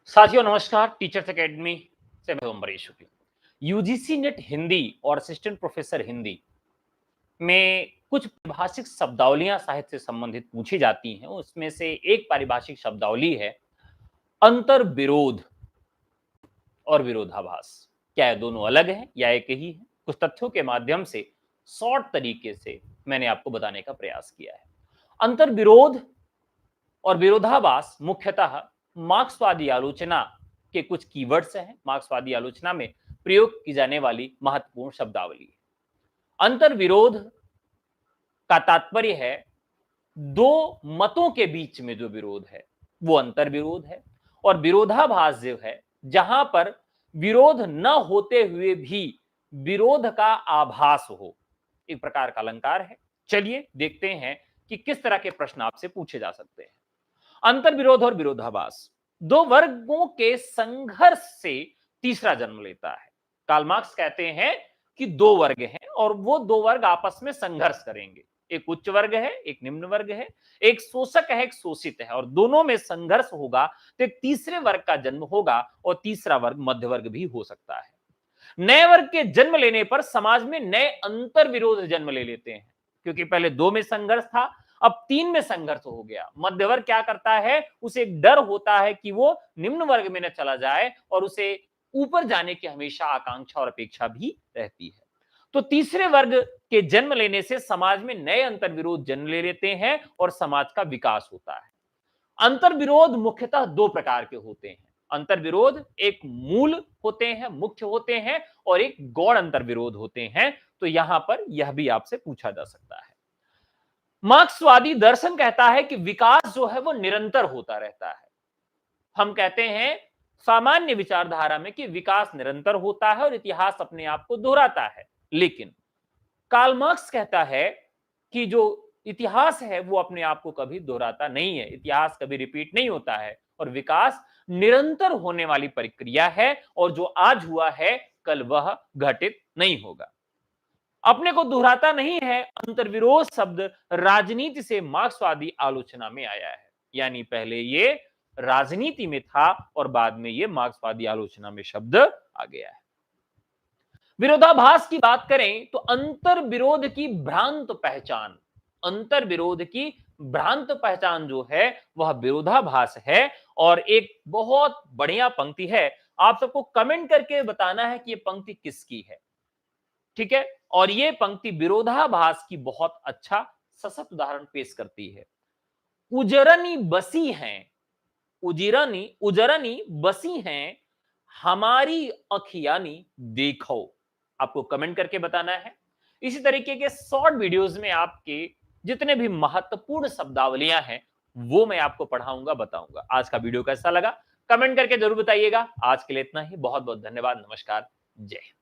साथियों नमस्कार, teachers academy से मैं अम्बरीश शुक्ला। यूजीसी नेट हिंदी और असिस्टेंट प्रोफेसर हिंदी में कुछ पारिभाषिक शब्दावलियां साहित्य से संबंधित पूछी जाती हैं। उसमें से एक पारिभाषिक शब्दावली है अंतर विरोध और विरोधाभास। क्या ये दोनों अलग हैं या एक ही है? कुछ तथ्यों के माध्यम से शॉर्ट तरीके से मैंने आपको बताने का प्रयास किया है। अंतर विरोध और विरोधाभास मुख्यतः मार्क्सवादी आलोचना के कुछ कीवर्ड्स हैं। मार्क्सवादी आलोचना में प्रयोग की जाने वाली महत्वपूर्ण शब्दावली है। अंतर विरोध का तात्पर्य है दो मतों के बीच में जो विरोध है वो अंतर विरोध है, और विरोधाभास जो है जहां पर विरोध न होते हुए भी विरोध का आभास हो, एक प्रकार का अलंकार है। चलिए देखते हैं कि किस तरह के प्रश्न आपसे पूछे जा सकते हैं। अंतर विरोध और विरोधाभास दो वर्गों के संघर्ष से तीसरा जन्म लेता है। कार्ल मार्क्स कहते हैं कि दो वर्ग हैं और वो दो वर्ग आपस में संघर्ष करेंगे। एक उच्च वर्ग है, एक निम्न वर्ग है, एक शोषक है, एक शोषित है, और दोनों में संघर्ष होगा तो एक तीसरे वर्ग का जन्म होगा, और तीसरा वर्ग मध्य वर्ग भी हो सकता है। नए वर्ग के जन्म लेने पर समाज में नए अंतर विरोध जन्म ले लेते हैं, क्योंकि पहले दो में संघर्ष था, अब तीन में संघर्ष हो गया। मध्य वर्ग क्या करता है, उसे एक डर होता है कि वो निम्न वर्ग में न चला जाए, और उसे ऊपर जाने की हमेशा आकांक्षा और अपेक्षा भी रहती है। तो तीसरे वर्ग के जन्म लेने से समाज में नए अंतर विरोध जन्म ले लेते हैं और समाज का विकास होता है। अंतर विरोध मुख्यतः दो प्रकार के होते हैं। अंतर विरोध एक मूल होते हैं, मुख्य होते हैं, और एक गौण अंतर विरोध होते हैं। तो यहां पर यह भी आपसे पूछा जा सकता है। मार्क्सवादी दर्शन कहता है कि विकास जो है वो निरंतर होता रहता है। हम कहते हैं सामान्य विचारधारा में कि विकास निरंतर होता है और इतिहास अपने आप को दोहराता है, लेकिन कार्ल मार्क्स कहता है कि जो इतिहास है वो अपने आप को कभी दोहराता नहीं है, इतिहास कभी रिपीट नहीं होता है, और विकास निरंतर होने वाली प्रक्रिया है, और जो आज हुआ है कल वह घटित नहीं होगा, अपने को दोहराता नहीं है। अंतर्विरोध शब्द राजनीति से मार्क्सवादी आलोचना में आया है, यानी पहले ये राजनीति में था और बाद में ये मार्क्सवादी आलोचना में शब्द आ गया है। विरोधाभास की बात करें तो अंतर विरोध की भ्रांत पहचान, अंतर विरोध की भ्रांत पहचान जो है वह विरोधाभास है। और एक बहुत बढ़िया पंक्ति है, आप सबको कमेंट करके बताना है कि ये पंक्ति किसकी है, ठीक है? और ये पंक्ति विरोधाभास की बहुत अच्छा सशक्त उदाहरण पेश करती है। उजरनी बसी हैं, उजरनी उजरनी बसी हैं हमारी अखियानी देखो, आपको कमेंट करके बताना है। इसी तरीके के शॉर्ट वीडियोस में आपके जितने भी महत्वपूर्ण शब्दावलियां हैं वो मैं आपको पढ़ाऊंगा, बताऊंगा। आज का वीडियो कैसा लगा कमेंट करके जरूर बताइएगा। आज के लिए इतना ही, बहुत बहुत धन्यवाद, नमस्कार, जय हिंद।